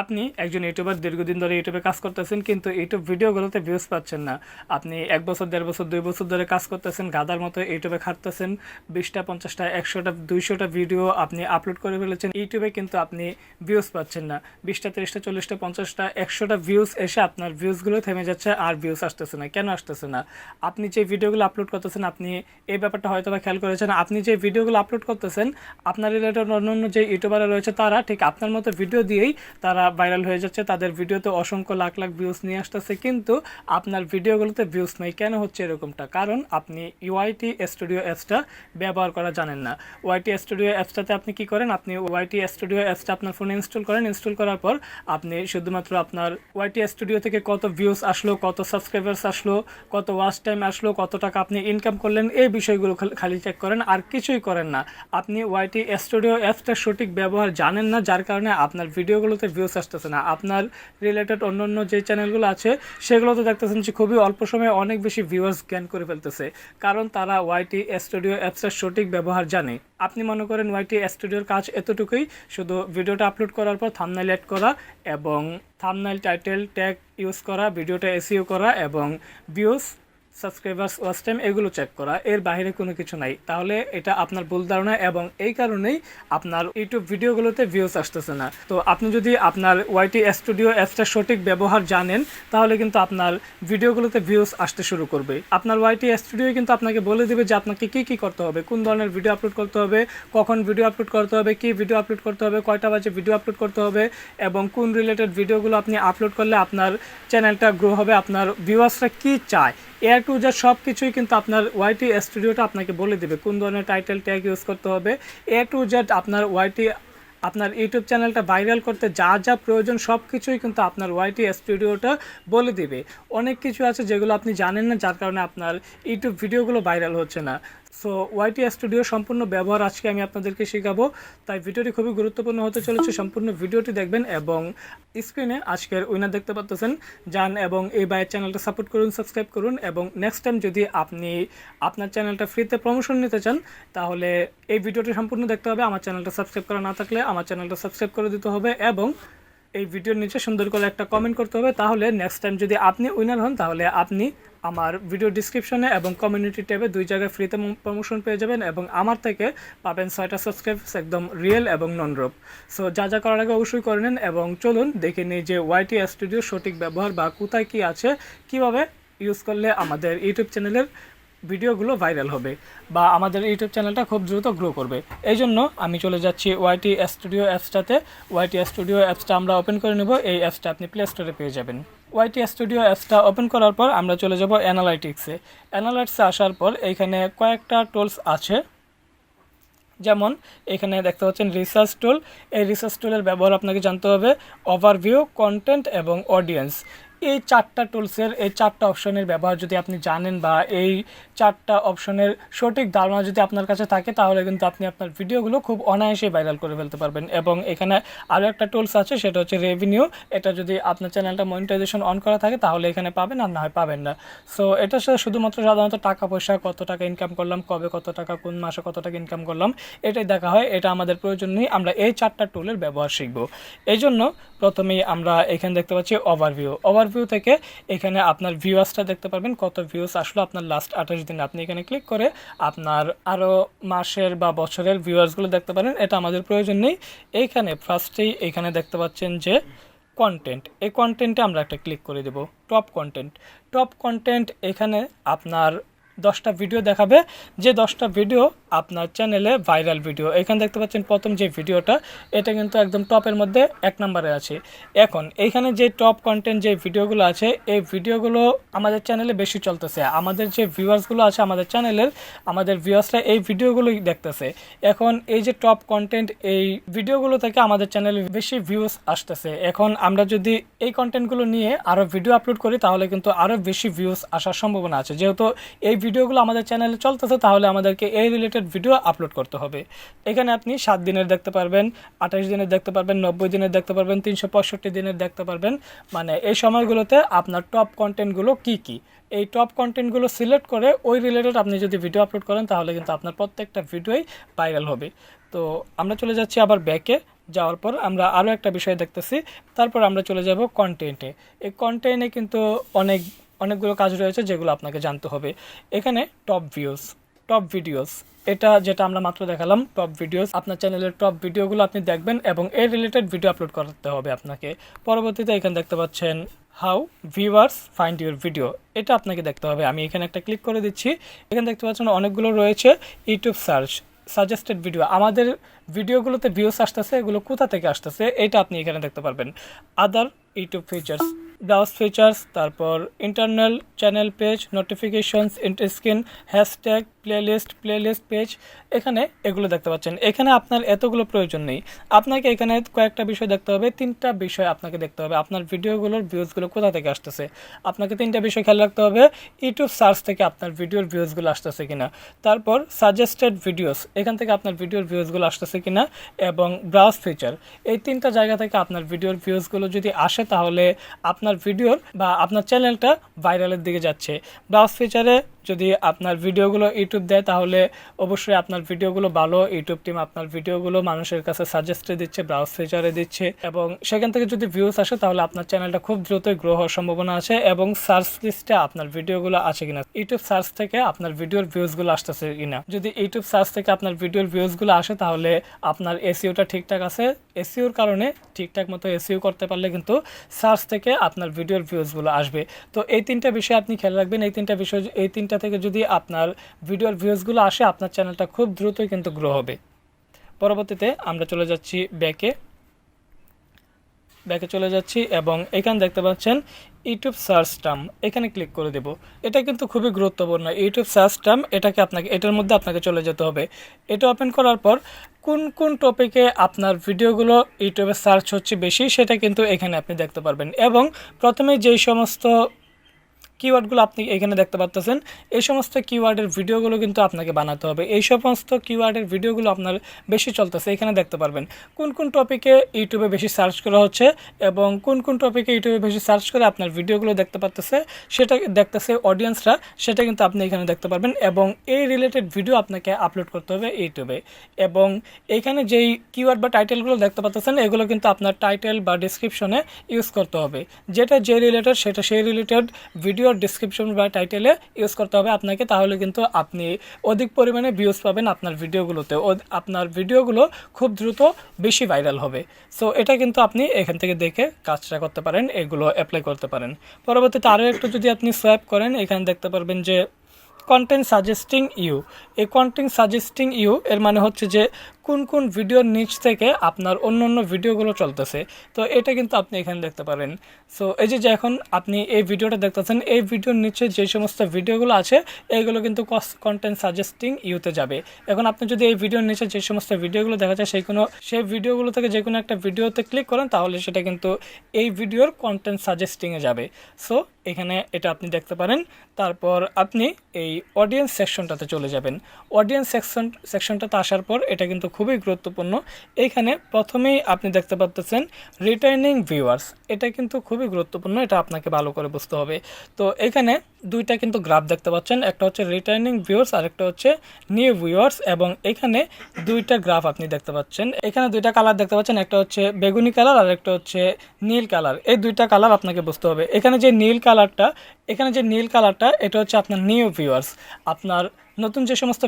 আপনি একজন ইউটিউবার দীর্ঘদিন ধরে ইউটিউবে কাজ করতেছেন, কিন্তু ইউটিউব ভিডিওগুলোতে ভিউজ পাচ্ছেন না। আপনি 1 বছর, 1.5 বছর, 2 বছর ধরে কাজ করতেছেন, গাধার মতো ইউটিউবে খাটতেছেন, 20টা, 50টা, 100টা, 200টা ভিডিও আপনি আপলোড করে ফেলেছেন ইউটিউবে, কিন্তু আপনি ভিউজ পাচ্ছেন না। 20টা, 30টা, 40টা, 50টা, 100টা ভিউজ এসে আপনার ভিউজগুলো থেমে যাচ্ছে, আর ভিউজ আসতেছে না। কেন আসতেছে না? আপনি যে ভিডিওগুলো আপলোড করতেছেন, আপনি এই ব্যাপারটা হয়তো বা খেয়াল করেছেন, আপনি যে ভিডিওগুলো আপলোড করতেছেন, আপনার রিলেটেড অন্যান্য যে ইউটিউবাররা রয়েছে তারা ঠিক আপনার মতো ভিডিও দিয়েই তারা ভাইরাল হয়ে যাচ্ছে, তাদের ভিডিওতে অসংখ্য লাখ লাখ ভিউজ নিয়ে আসতেছে, কিন্তু আপনার ভিডিওগুলোতে ভিউজ নেই। কেন হচ্ছে এরকমটা? কারণ আপনি ওয়াইটি স্টুডিও অ্যাপসটা ব্যবহার করা জানেন না। ওয়াইটি স্টুডিও অ্যাপসটাতে আপনি কি করেন? আপনি ওয়াইটি স্টুডিও অ্যাপসটা আপনার ফোনে ইনস্টল করেন। ইনস্টল করার পর আপনি শুধুমাত্র আপনার ওয়াইটি স্টুডিও থেকে কত ভিউজ আসলো, কত সাবস্ক্রাইবার্স আসলো, কত ওয়াচ টাইম আসলো, কত টাকা আপনি ইনকাম করলেন, এই বিষয়গুলো খালি চেক করেন, আর কিছুই করেন না। আপনি ওয়াইটি স্টুডিও অ্যাপসটার সঠিক ব্যবহার জানেন না, যার কারণে আপনার ভিডিওগুলোতে ভিউজ আসতেছে না। আপনার রিলেটেড অন্যান্য যে চ্যানেলগুলো আছে সেগুলোতে দেখতেছেন যে খুবই অল্প সময়ে অনেক বেশি ভিউয়ার্স গেইন করে ফেলতেছে, কারণ তারা ওয়াইটি স্টুডিও অ্যাপসের সঠিক ব্যবহার জানে। আপনি মনে করেন ওয়াইটি স্টুডিওর কাজ এতটুকুই, শুধু ভিডিওটা আপলোড করার পর থাম্বনেইল অ্যাড করা এবং থাম্বনেইল, টাইটেল, ট্যাগ ইউজ করা, ভিডিওটা এসইও করা এবং ভিউজ, সাবস্ক্রাইবার্স, ওয়াচ টাইম এগুলো চেক করা, এর বাইরে কোনো কিছু নাই। তাহলে এটা আপনার ভুল ধারণা, এবং এই কারণেই আপনার ইউটিউব ভিডিওগুলোতে ভিউজ আসতেছে না। তো আপনি যদি আপনার ওয়াইটি স্টুডিও অ্যাপসটার সঠিক ব্যবহার জানেন, তাহলে কিন্তু আপনার ভিডিওগুলোতে ভিউজ আসতে শুরু করবে। আপনার ওয়াইটি স্টুডিও কিন্তু আপনাকে বলে দেবে যে আপনাকে কী কী করতে হবে, কোন ধরনের ভিডিও আপলোড করতে হবে, কখন ভিডিও আপলোড করতে হবে, কী ভিডিও আপলোড করতে হবে, কয়টা বাজে ভিডিও আপলোড করতে হবে, এবং কোন রিলেটেড ভিডিওগুলো আপনি আপলোড করলে আপনার চ্যানেলটা গ্রো হবে, আপনার ভিউয়ার্সরা কী চায়, এ টু জেড সব কিছুই কিন্তু আপনার ওয়াইটি স্টুডিওটা আপনাকে বলে দেবে। কোন ধরনের টাইটেল, ট্যাগ ইউজ করতে হবে, এ টু জেড আপনার আপনার ইউটিউব চ্যানেলটা ভাইরাল করতে যা যা প্রয়োজন সব কিছুই কিন্তু আপনার ওয়াইটি স্টুডিওটা বলে দিবে। অনেক কিছু আছে যেগুলো আপনি জানেন না, যার কারণে আপনার ইউটিউব ভিডিওগুলো ভাইরাল হচ্ছে না। সো ওয়াইটি স্টুডিও সম্পূর্ণ ব্যবহার আজকে আমি আপনাদেরকে শেখাবো, তাই ভিডিওটি খুবই গুরুত্বপূর্ণ হতে চলেছে। সম্পূর্ণ ভিডিওটি দেখবেন, এবং স্ক্রিনে আজকের উইনার দেখতে পাচ্ছেন, যান এবং এই ভাইয়ের চ্যানেলটা সাপোর্ট করুন, সাবস্ক্রাইব করুন, এবং নেক্সট টাইম যদি আপনি আপনার চ্যানেলটা ফ্রিতে প্রমোশন নিতে চান, তাহলে এই ভিডিওটি সম্পূর্ণ দেখতে হবে। আমার চ্যানেলটা সাবস্ক্রাইব করা না থাকলে আমার চ্যানেলটা সাবস্ক্রাইব করে দিতে হবে, এবং এই ভিডিওর নিচে সুন্দর করে একটা কমেন্ট করতে হবে। তাহলে নেক্সট টাইম যদি আপনি উইনার হন, তাহলে আপনি আমার ভিডিও ডিসক্রিপশনে এবং কমিউনিটি ট্যাবে 2 জায়গায় ফ্রিতে প্রমোশন পেয়ে যাবেন, এবং আমার থেকে পাবেন 6টা সাবস্ক্রাইবার্স, একদম রিয়েল এবং নন রোপ। সো যা যা করার আগে অবশ্যই করে নেন, এবং চলুন দেখে নিই যে ওয়াইটি স্টুডিও সঠিক ব্যবহার বা কোথায় কী আছে, কিভাবে ইউজ করলে আমাদের ইউটিউব চ্যানেলের ভিডিওগুলো ভাইরাল হবে বা আমাদের ইউটিউব চ্যানেলটা খুব দ্রুত গ্রো করবে। এই জন্য আমি চলে যাচ্ছি ওয়াইটি স্টুডিও অ্যাপসটাতে। ওয়াইটি স্টুডিও অ্যাপসটা আমরা ওপেন করে নেব। এই অ্যাপসটা আপনি প্লে স্টোরে পেয়ে যাবেন। ওয়াইটি স্টুডিও অ্যাপসটা ওপেন করার পর আমরা চলে যাব অ্যানালাইটিক্সে। অ্যানালাইটিক্সে আসার পর এইখানে কয়েকটা টুলস আছে, যেমন এখানে দেখতে পাচ্ছেন রিসার্চ টুল। এই রিসার্চ টুলের ব্যবহার আপনাকে জানতে হবে। ওভারভিউ, কন্টেন্ট এবং অডিয়েন্স, এই 4টা টুলসের, এই 4টা অপশনের ব্যবহার যদি আপনি জানেন, বা এই 4টা অপশনের সঠিক ধারণা যদি আপনার কাছে থাকে, তাহলে কিন্তু আপনি আপনার ভিডিওগুলো খুব অনায়াসে ভাইরাল করে ফেলতে পারবেন। এবং এখানে আরও একটা টুলস আছে, সেটা হচ্ছে রেভিনিউ। এটা যদি আপনার চ্যানেলটা মনিটাইজেশন অন করা থাকে, তাহলে এখানে পাবেন, আর না হয় পাবেন না। সো এটা শুধুমাত্র সাধারণত টাকা পয়সা, কত টাকা ইনকাম করলাম, কবে কত টাকা, কোন মাসে কত টাকা ইনকাম করলাম, এটাই দেখা হয়। এটা আমাদের প্রয়োজন নেই, আমরা এই 4টা টুলের ব্যবহার শিখব। এই জন্য প্রথমেই আমরা এখানে দেখতে পাচ্ছি ওভারভিউ থেকে এখানে আপনার ভিউয়ার্সটা দেখতে পারবেন, কত ভিউজ আসলো আপনার লাস্ট 28 দিনে। আপনি এখানে ক্লিক করে আপনার আরও মাসের বা বছরের ভিউয়ার্সগুলো দেখতে পারেন, এটা আমাদের প্রয়োজন নেই। এইখানে ফার্স্টেই এখানে দেখতে পাচ্ছেন যে কন্টেন্ট, এই কন্টেন্টে আমরা একটা ক্লিক করে দেব। টপ কন্টেন্ট এখানে আপনার 10টা ভিডিও দেখাবে, যে 10টা ভিডিও আপনার চ্যানেলে ভাইরাল ভিডিও। এখানে দেখতে পাচ্ছেন প্রথম যে ভিডিওটা, এটা কিন্তু একদম টপের মধ্যে 1 নম্বরে আছে। এখন এইখানে যে টপ কন্টেন্ট যে ভিডিওগুলো আছে, এই ভিডিওগুলো আমাদের চ্যানেলে বেশি চলতেছে। আমাদের যে ভিউয়ার্সগুলো আছে আমাদের চ্যানেলের, আমাদের ভিউয়ার্সরা এই ভিডিওগুলোই দেখতেছে। এখন এই যে টপ কন্টেন্ট, এই ভিডিওগুলো থেকে আমাদের চ্যানেলে বেশি ভিউজ আসতেছে। এখন আমরা যদি এই কন্টেন্টগুলো নিয়ে আরও ভিডিও আপলোড করি, তাহলে কিন্তু আরও বেশি ভিউজ আসার সম্ভাবনা আছে। যেহেতু এই ভিডিওগুলো আমাদের চ্যানেলে চলতেছে, তাহলে আমাদেরকে এই রিলেটেড ভিডিও আপলোড করতে হবে। এখানে আপনি 7 দিনের দেখতে পারবেন, 28 দিনের দেখতে পারবেন, 90 দিনের দেখতে পারবেন, 365 দিনের দেখতে পারবেন। মানে এই সময়গুলোতে আপনার টপ কন্টেন্টগুলো কী কী, এই টপ কন্টেন্টগুলো সিলেক্ট করে ওই রিলেটেড আপনি যদি ভিডিও আপলোড করেন, তাহলে কিন্তু আপনার প্রত্যেকটা ভিডিওই ভাইরাল হবে। তো আমরা চলে যাচ্ছি আবার ব্যাকে। যাওয়ার পর আমরা আরও একটা বিষয় দেখতেছি, তারপর আমরা চলে যাব কন্টেন্টে। এই কন্টেন্টে কিন্তু অনেকগুলো কাজ রয়েছে যেগুলো আপনাকে জানতে হবে। এখানে টপ ভিডিওস, এটা যেটা আমরা মাত্র দেখালাম টপ ভিডিওস, আপনার চ্যানেলের টপ ভিডিওগুলো আপনি দেখবেন এবং এর রিলেটেড ভিডিও আপলোড করতে হবে আপনাকে। পরবর্তীতে এখানে দেখতে পাচ্ছেন how viewers find your video, এটা আপনাকে দেখতে হবে। আমি এখানে একটা ক্লিক করে দিচ্ছি। এখানে দেখতে পাচ্ছেন অনেকগুলো রয়েছে ইউটিউব সাজেস্টেড ভিডিও, আমাদের ভিডিওগুলোতে ভিউস আসতেছে, এগুলো কোথা থেকে আসতেছে এটা আপনি এখানে দেখতে পারবেন। Other YouTube features, browse features, তারপর internal channel page, notifications, screen, hashtag, playlist page, এখানে এগুলো দেখতে পাচ্ছেন। এখানে আপনার এতগুলো প্রয়োজন নেই, আপনাকে এখানে কয়েকটা বিষয় দেখতে হবে, 3টা বিষয় আপনাকে দেখতে হবে। আপনার ভিডিওগুলোর ভিউজগুলো কোথা থেকে আসতেছে, আপনাকে 3টা বিষয় খেয়াল রাখতে হবে। ইউটিউব সার্চ থেকে আপনার ভিডিওর ভিউজগুলো আসতেছে কিনা, তারপর সাজেস্টেড ভিডিওস, এখান থেকে আপনার ভিডিওর ভিউজগুলো আসতেছে কিনা, এবং ব্রাউজ ফিচার। এই 3টা জায়গা থেকে আপনার ভিডিওর ভিউজগুলো যদি আসে তাহলে আপনার ভিডিওর বা আপনার চ্যানেলটা ভাইরালের দিকে যাচ্ছে। ব্রাউজ ফিচারে যদি আপনার ভিডিওগুলো ইউটিউব দেয় তাহলে অবশ্যই আপনার ভিডিওগুলো ভালো, ইউটিউব টিম আপনার ভিডিওগুলো মানুষের কাছে সাজেস্টে দিচ্ছে, ব্রাউজ ফিচারে দিচ্ছে, এবং সেখান থেকে যদি ভিউজ আসে তাহলে আপনার চ্যানেলটা খুব দ্রুতই গ্রো হওয়ার সম্ভাবনা আছে। এবং সার্চ লিস্টে আপনার ভিডিওগুলো আছে কিনা, ইউটিউব সার্চ থেকে আপনার ভিডিওর ভিউজগুলো আসতেছে কিনা। যদি ইউটিউব সার্চ থেকে আপনার ভিডিওর ভিউজগুলো আসে তাহলে আপনার এসইওটা ঠিকঠাক আছে। এসইওর কারণে ঠিকঠাক মতো এসইও করতে পারলে কিন্তু সার্চ থেকে আপনার ভিডিওর ভিউজগুলো আসবে। তো এই 3টা বিষয় আপনি খেয়াল রাখবেন। এই 3টা থেকে যদি আপনার ভিডিওর ভিউজগুলো আসে আপনার চ্যানেলটা খুব দ্রুতই কিন্তু গ্রো হবে। পরবর্তীতে আমরা চলে যাচ্ছি ব্যাকে চলে যাচ্ছি এবং এখানে দেখতে পাচ্ছেন ইউটিউব সার্চ টার্ম, এখানে ক্লিক করে দেব। এটা কিন্তু খুবই গুরুত্বপূর্ণ ইউটিউব সার্চ টার্ম, এটার মধ্যে আপনাকে চলে যেতে হবে। এটা ওপেন করার পর কোন টপিকে আপনার ভিডিওগুলো ইউটিউবে সার্চ হচ্ছে বেশি সেটা কিন্তু এখানে আপনি দেখতে পারবেন। এবং প্রথমে যেই সমস্ত কিওয়ার্ডগুলো আপনি এখানে দেখতে পাচ্ছেন, এই সমস্ত কিওয়ার্ডের ভিডিওগুলো কিন্তু আপনাকে বানাতে হবে। এই সমস্ত কিওয়ার্ডের ভিডিওগুলো আপনার বেশি চলতেছে, এখানে দেখতে পারবেন কোন টপিকে ইউটিউবে বেশি সার্চ করা হচ্ছে এবং কোন টপিকে ইউটিউবে বেশি সার্চ করে আপনার ভিডিওগুলো দেখতে পারতেছে, সেটা দেখতেছে অডিয়েন্সরা, সেটা কিন্তু আপনি এখানে দেখতে পারবেন। এবং এই রিলেটেড ভিডিও আপনাকে আপলোড করতে হবে ইউটিউবে। এবং এইখানে যেই কিওয়ার্ড বা টাইটেলগুলো দেখতে পাচ্ছেন এগুলো কিন্তু আপনার টাইটেল বা ডিসক্রিপশনে ইউজ করতে হবে, যেটা যে রিলেটেড সেটা সেই রিলেটেড ভিডিও ডিসক্রিপশন বা টাইটেলে ইউজ করতে হবে আপনাকে। তাহলে কিন্তু আপনি অধিক পরিমাণে ভিউজ পাবেন আপনার ভিডিওগুলোতে, আপনার ভিডিওগুলো খুব দ্রুত বেশি ভাইরাল হবে। সো এটা কিন্তু আপনি এখান থেকে দেখে কাজটা করতে পারেন, এগুলো অ্যাপ্লাই করতে পারেন। পরবর্তীতে আরও একটু যদি আপনি সোয়াইপ করেন এখানে দেখতে পারবেন যে কন্টেন্ট সাজেস্টিং ইউ। এই কন্টেন্ট সাজেস্টিং ইউ এর মানে হচ্ছে যে কোন ভিডিওর নিচ থেকে আপনার অন্য ভিডিওগুলো চলতেছে। তো এটা কিন্তু আপনি এখানে দেখতে পারেন। সো এই যে এখন আপনি এই ভিডিওটা দেখতেছেন, এই ভিডিওর নিচে যে সমস্ত ভিডিওগুলো আছে এইগুলো কিন্তু কন্টেন্ট সাজেস্টিং ইউতে যাবে। এখন আপনি যদি এই ভিডিওর নিচে যে সমস্ত ভিডিওগুলো দেখা যায় সেই ভিডিওগুলো থেকে যে কোনো একটা ভিডিওতে ক্লিক করেন তাহলে সেটা কিন্তু এই ভিডিওর কন্টেন্ট সাজেস্টিংয়ে যাবে। সো এখানে এটা আপনি দেখতে পারেন। তারপর আপনি এই অডিয়েন্স সেকশনটাতে চলে যাবেন। অডিয়েন্স সেকশনটাতে আসার পর এটা কিন্তু খুবই গুরুত্বপূর্ণ। এইখানে প্রথমেই আপনি দেখতে পাচ্ছেন রিটার্নিং ভিউয়ার্স, এটা কিন্তু খুবই গুরুত্বপূর্ণ, এটা আপনাকে ভালো করে বুঝতে হবে। তো এখানে 2টা কিন্তু গ্রাফ দেখতে পাচ্ছেন, একটা হচ্ছে রিটার্নিং ভিউয়ার্স আর একটা হচ্ছে নিউ ভিউয়ার্স। এবং এখানে 2টা গ্রাফ আপনি দেখতে পাচ্ছেন, এখানে 2টা কালার দেখতে পাচ্ছেন, একটা হচ্ছে বেগুনি কালার আর একটা হচ্ছে নীল কালার। এই 2টা কালার আপনাকে বুঝতে হবে। এখানে যে নীল কালারটা এটা হচ্ছে আপনার নিউ ভিউয়ার্স, আপনার নতুন যে সমস্ত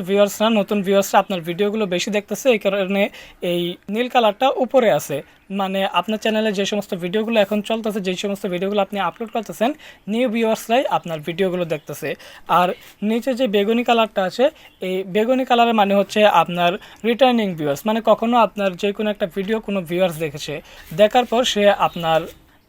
নতুন ভিউয়ার্সরা আপনার ভিডিওগুলো বেশি দেখতেছে, এই কারণে এই নীল কালারটা উপরে আছে। মানে আপনার চ্যানেলে যে সমস্ত ভিডিওগুলো এখন চলতেছে, যে সমস্ত ভিডিওগুলো আপনি আপলোড করতেছেন, নিউ ভিউয়ার্সরাই আপনার ভিডিওগুলো দেখতেছে। আর নিচে যে বেগুনি কালারটা আছে, এই বেগুনি কালারের মানে হচ্ছে আপনার রিটার্নিং ভিউয়ার্স, মানে কখনো আপনার যে কোনো একটা ভিডিও কোনো ভিউয়ার্স দেখেছে, দেখার পর সে আপনার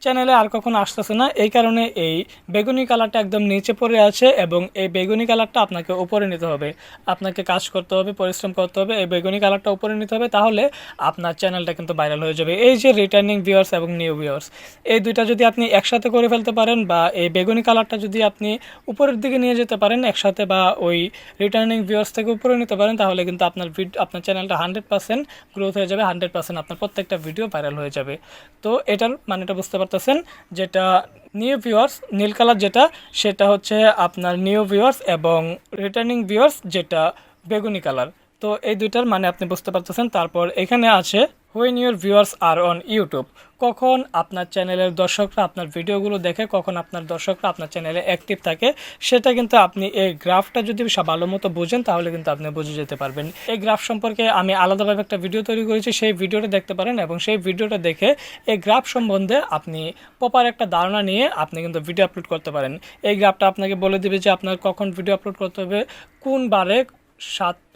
চ্যানেলে আর কখনো আসতেছে না, এই কারণে এই বেগুনি কালারটা একদম নিচে পড়ে আছে। এবং এই বেগুনি কালারটা আপনাকে উপরে নিতে হবে, আপনাকে কাজ করতে হবে, পরিশ্রম করতে হবে, এই বেগুনি কালারটা উপরে নিতে হবে, তাহলে আপনার চ্যানেলটা কিন্তু ভাইরাল হয়ে যাবে। এই যে রিটার্নিং ভিউয়ার্স এবং নিউ ভিউয়ার্স, এই 2টা যদি আপনি একসাথে করে ফেলতে পারেন বা এই বেগুনি কালারটা যদি আপনি উপরের দিকে নিয়ে যেতে পারেন একসাথে, বা ওই রিটার্নিং ভিউয়ার্স থেকে উপরে নিতে পারেন, তাহলে কিন্তু আপনার চ্যানেলটা 100% গ্রোথ হয়ে যাবে, 100% আপনার প্রত্যেকটা ভিডিও ভাইরাল হয়ে যাবে। তো এটার মানেটা বুঝতে পারতেছেন, যেটা নিউ ভিউয়ার্স নীল কালার সেটা হচ্ছে আপনার নিউ ভিউয়ার্স, এবং রিটার্নিং ভিউয়ার্স যেটা বেগুনি কালার। তো এই 2টার মানে আপনি বুঝতে পারতেছেন। তারপর এখানে আছে when your viewers are on YouTube, কখন আপনার চ্যানেলের দর্শকরা আপনার ভিডিওগুলো দেখে, কখন আপনার দর্শকরা আপনার চ্যানেলে অ্যাক্টিভ থাকে, সেটা কিন্তু আপনি এই গ্রাফটা যদি ভালো মতো বোঝেন তাহলে কিন্তু আপনি বুঝে যেতে পারবেন। এই গ্রাফ সম্পর্কে আমি আলাদাভাবে একটা ভিডিও তৈরি করেছি, সেই ভিডিওটা দেখতে পারেন এবং সেই ভিডিওটা দেখে এই গ্রাফ সম্বন্ধে আপনি প্রপার একটা ধারণা নিয়ে আপনি কিন্তু ভিডিও আপলোড করতে পারেন। এই গ্রাফটা আপনাকে বলে দেবে যে আপনার কখন ভিডিও আপলোড করতে হবে, কোন বারে,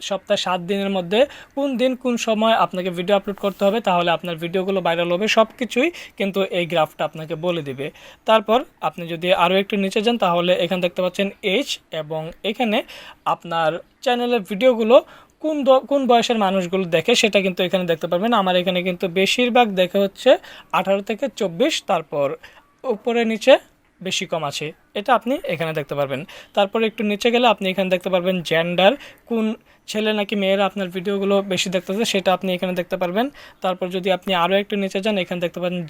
সপ্তাহে 7 দিনের মধ্যে কোন দিন কোন সময় আপনাকে ভিডিও আপলোড করতে হবে, তাহলে আপনার ভিডিওগুলো ভাইরাল হবে, সব কিছুই কিন্তু এই গ্রাফটা আপনাকে বলে দিবে। তারপর আপনি যদি আরও একটু নিচে যান তাহলে এখানে দেখতে পাচ্ছেন এজ, এবং এখানে আপনার চ্যানেলের ভিডিওগুলো কোন বয়সের মানুষগুলো দেখে সেটা কিন্তু এখানে দেখতে পারবেন। আমার এখানে কিন্তু বেশিরভাগ দেখে হচ্ছে 18 থেকে 24, তারপর উপরে নিচে বেশি কম আছে, এটা আপনি এখানে দেখতে পারবেন। তারপর একটু নিচে গেলে আপনি এখানে দেখতে পারবেন জেন্ডার, কোন ছেলে নাকি মেয়েরা আপনার ভিডিওগুলো বেশি দেখতেছে সেটা আপনি এখানে দেখতে পারবেন। তারপর যদি আপনি আরও একটু নিচে যান এখানে দেখতে পাবেন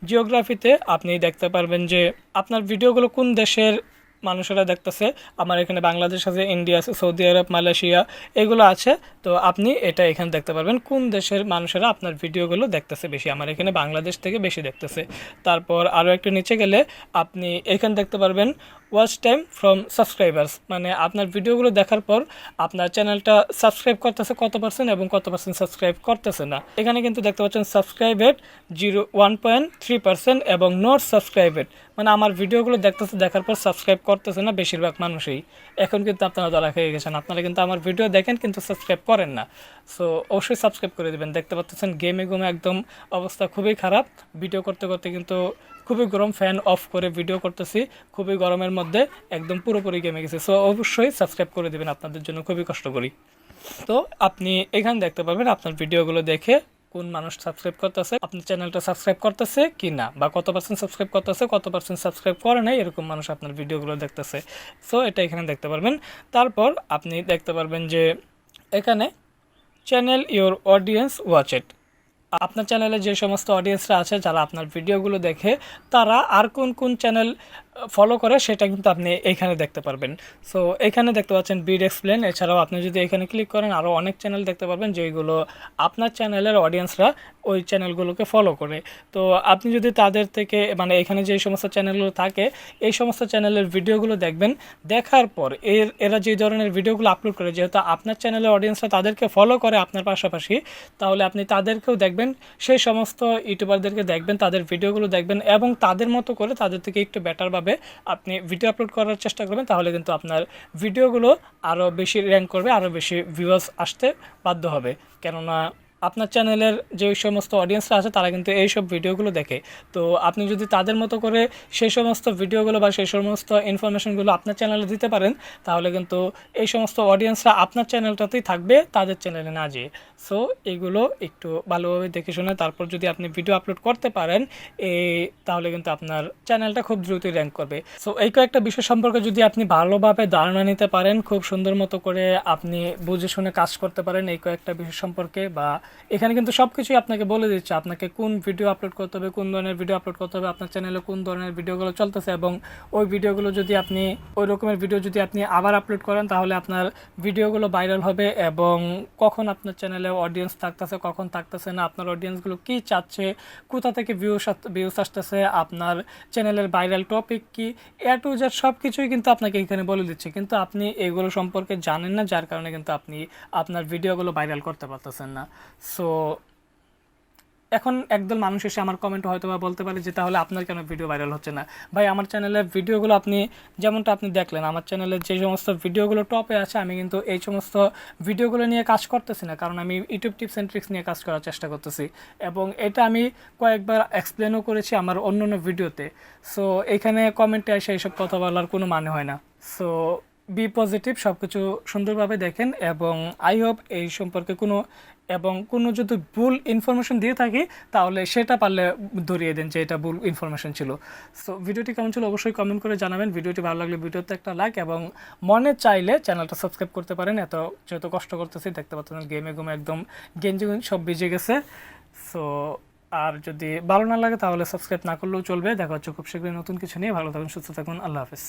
জিওগ্রাফিতে আপনি দেখতে পারবেন যে আপনার ভিডিওগুলো কোন দেশের মানুষেরা দেখতেছে। আমার এখানে বাংলাদেশ আছে, ইন্ডিয়া আছে, সৌদি আরব, মালয়েশিয়া এগুলো আছে। তো আপনি এটা এখানে দেখতে পারবেন কোন দেশের মানুষেরা আপনার ভিডিওগুলো দেখতেছে বেশি। আমার এখানে বাংলাদেশ থেকে বেশি দেখতেছে। তারপর আরও একটু নিচে গেলে আপনি এখানে দেখতে পারবেন ওয়াচ টাইম ফ্রম সাবস্ক্রাইবার্স, মানে আপনার ভিডিওগুলো দেখার পর আপনার চ্যানেলটা সাবস্ক্রাইব করতেছে কত পার্সেন্ট এবং কত পার্সেন্ট সাবস্ক্রাইব করতেছে না। এখানে কিন্তু দেখতে পাচ্ছেন সাবস্ক্রাইবেড 1.3% এবং নট সাবস্ক্রাইবেড, মানে আমার ভিডিওগুলো দেখতেছে, দেখার পর সাবস্ক্রাইব করতেছে না বেশিরভাগ মানুষই। এখন কিন্তু আপনারা ধরা খেয়ে গেছেন, আপনারা কিন্তু আমার ভিডিও দেখেন কিন্তু সাবস্ক্রাইব করেন না। সো অবশ্যই সাবস্ক্রাইব করে দেবেন। দেখতে পাচ্ছেন গেমে একদম অবস্থা খুবই খারাপ, ভিডিও করতে করতে কিন্তু খুবই গরম, ফ্যান অফ করে ভিডিও করতেছি, খুবই গরমের মধ্যে একদম পুরোপুরি গেমে গেছে। সো অবশ্যই সাবস্ক্রাইব করে দেবেন, আপনাদের জন্য খুবই কষ্ট করি। তো আপনি এখানে দেখতে পাবেন আপনার ভিডিওগুলো দেখে কোন মানুষ সাবস্ক্রাইব করতেছে, আপনার চ্যানেলটা সাবস্ক্রাইব করতেছে কি না, বা কত পার্সেন্ট সাবস্ক্রাইব করতেছে, কত পার্সেন্ট সাবস্ক্রাইব করে নাই, এরকম মানুষ আপনার ভিডিওগুলো দেখতেছে। সো এটা এখানে দেখতে পারবেন। তারপর আপনি দেখতে পারবেন যে এখানে channel your audience watch it, আপনার চ্যানেলে যে সমস্ত অডিয়েন্সরা আছে যারা আপনার ভিডিওগুলো দেখে তারা আর কোন কোন চ্যানেল ফলো করে সেটা কিন্তু আপনি এখানে দেখতে পারবেন। সো এখানে দেখতে পাচ্ছেন বিড এক্সপ্লেন, এছাড়াও আপনি যদি এখানে ক্লিক করেন আরও অনেক চ্যানেল দেখতে পারবেন যেগুলো আপনার চ্যানেলের অডিয়েন্সরা ওই চ্যানেলগুলোকে ফলো করে। তো আপনি যদি তাদের থেকে, মানে এখানে যে সমস্ত চ্যানেলগুলো থাকে এই সমস্ত চ্যানেলের ভিডিওগুলো দেখবেন, দেখার পর এরা যে ধরনের ভিডিওগুলো আপলোড করে, যেহেতু আপনার চ্যানেলের অডিয়েন্সরা তাদেরকে ফলো করে আপনার পাশাপাশি, তাহলে আপনি তাদেরকেও দেখবেন, সেই সমস্ত ইউটিউবারদেরকে দেখবেন, তাদের ভিডিওগুলো দেখবেন এবং তাদের মতো করে তাদের থেকে একটু বেটারভাবে আপনি ভিডিও আপলোড করার চেষ্টা করবেন, তাহলে কিন্তু আপনার ভিডিওগুলো আরও বেশি র্যাঙ্ক করবে, আরও বেশি ভিউয়ার্স আসতে বাধ্য হবে। কেননা আপনার চ্যানেলের যে সমস্ত অডিয়েন্সরা আছে তারা কিন্তু এইসব ভিডিওগুলো দেখে। তো আপনি যদি তাদের মতো করে সেই সমস্ত ভিডিওগুলো বা সেই সমস্ত ইনফরমেশনগুলো আপনার চ্যানেলে দিতে পারেন, তাহলে কিন্তু এই সমস্ত অডিয়েন্সরা আপনার চ্যানেলটাতেই থাকবে, তাদের চ্যানেলে না যেয়ে। সো এগুলো একটু ভালোভাবে দেখে শুনে তারপর যদি আপনি ভিডিও আপলোড করতে পারেন তাহলে কিন্তু আপনার চ্যানেলটা খুব দ্রুতই র্যাঙ্ক করবে। সো এই কয়েকটা বিষয় সম্পর্কে যদি আপনি ভালোভাবে ধারণা নিতে পারেন, খুব সুন্দর মতো করে আপনি বুঝে শুনে কাজ করতে পারেন এই কয়েকটা বিষয় সম্পর্কে, বা এখানে কিন্তু সব কিছুই আপনাকে বলে দিচ্ছে আপনাকে কোন ভিডিও আপলোড করতে হবে, কোন ধরনের ভিডিও আপলোড করতে হবে, আপনার চ্যানেলে কোন ধরনের ভিডিওগুলো চলতেছে, এবং ওই ভিডিওগুলো যদি আপনি ওই রকমের ভিডিও যদি আপনি আবার আপলোড করেন তাহলে আপনার ভিডিওগুলো ভাইরাল হবে, এবং কখন আপনার চ্যানেলে অডিয়েন্স থাকতেছে, কখন থাকতেছে না, আপনার অডিয়েন্সগুলো কী চাচ্ছে, কোথা থেকে ভিউস আসতেছে, আপনার চ্যানেলের viral topic key, A to Z সব কিছুই কিন্তু আপনাকে এখানে বলে দিচ্ছে, কিন্তু আপনি এগুলো সম্পর্কে জানেন না, যার কারণে কিন্তু আপনি আপনার ভিডিওগুলো ভাইরাল করতে পারতেছেন না। সো এখন একদল মানুষ এসে আমার কমেন্টে হয়তো বা বলতে পারে যে তাহলে আপনার কেন ভিডিও ভাইরাল হচ্ছে না। ভাই, আমার চ্যানেলের ভিডিওগুলো আপনি যেমনটা আপনি দেখলেন, আমার চ্যানেলের যে সমস্ত ভিডিওগুলো টপে আছে আমি কিন্তু এই সমস্ত ভিডিওগুলো নিয়ে কাজ করতেছি না, কারণ আমি ইউটিউব টিপস অ্যান্ড ট্রিক্স নিয়ে কাজ করার চেষ্টা করতেছি, এবং এটা আমি কয়েকবার এক্সপ্লেনও করেছি আমার অন্য ভিডিওতে। সো এখানে কমেন্টে এসে এইসব কথা বলার কোনো মানে হয় না। সো বি পজিটিভ, সব কিছু সুন্দরভাবে দেখেন, এবং আই হোপ এই সম্পর্কে কোনো যদি ভুল ইনফরমেশন দিয়ে থাকি তাহলে সেটা পারলে ধরিয়ে দেন যে এটা ভুল ইনফরমেশন ছিল। সো ভিডিওটি কেমন ছিল অবশ্যই কমেন্ট করে জানাবেন। ভিডিওটি ভালো লাগলে ভিডিওতে একটা লাইক, এবং মনে চাইলে চ্যানেলটা সাবস্ক্রাইব করতে পারেন। যেহেতু কষ্ট করতেছি, দেখতে পাচ্ছেন গেমে একদম গেঞ্জি সব ভিজে গেছে। সো আর যদি ভালো না লাগে তাহলে সাবস্ক্রাইব না করলেও চলবে। দেখা হচ্ছে খুব শীঘ্রই নতুন কিছু নিয়ে। ভালো থাকুন, সুস্থ থাকুন, আল্লাহ হাফেজ।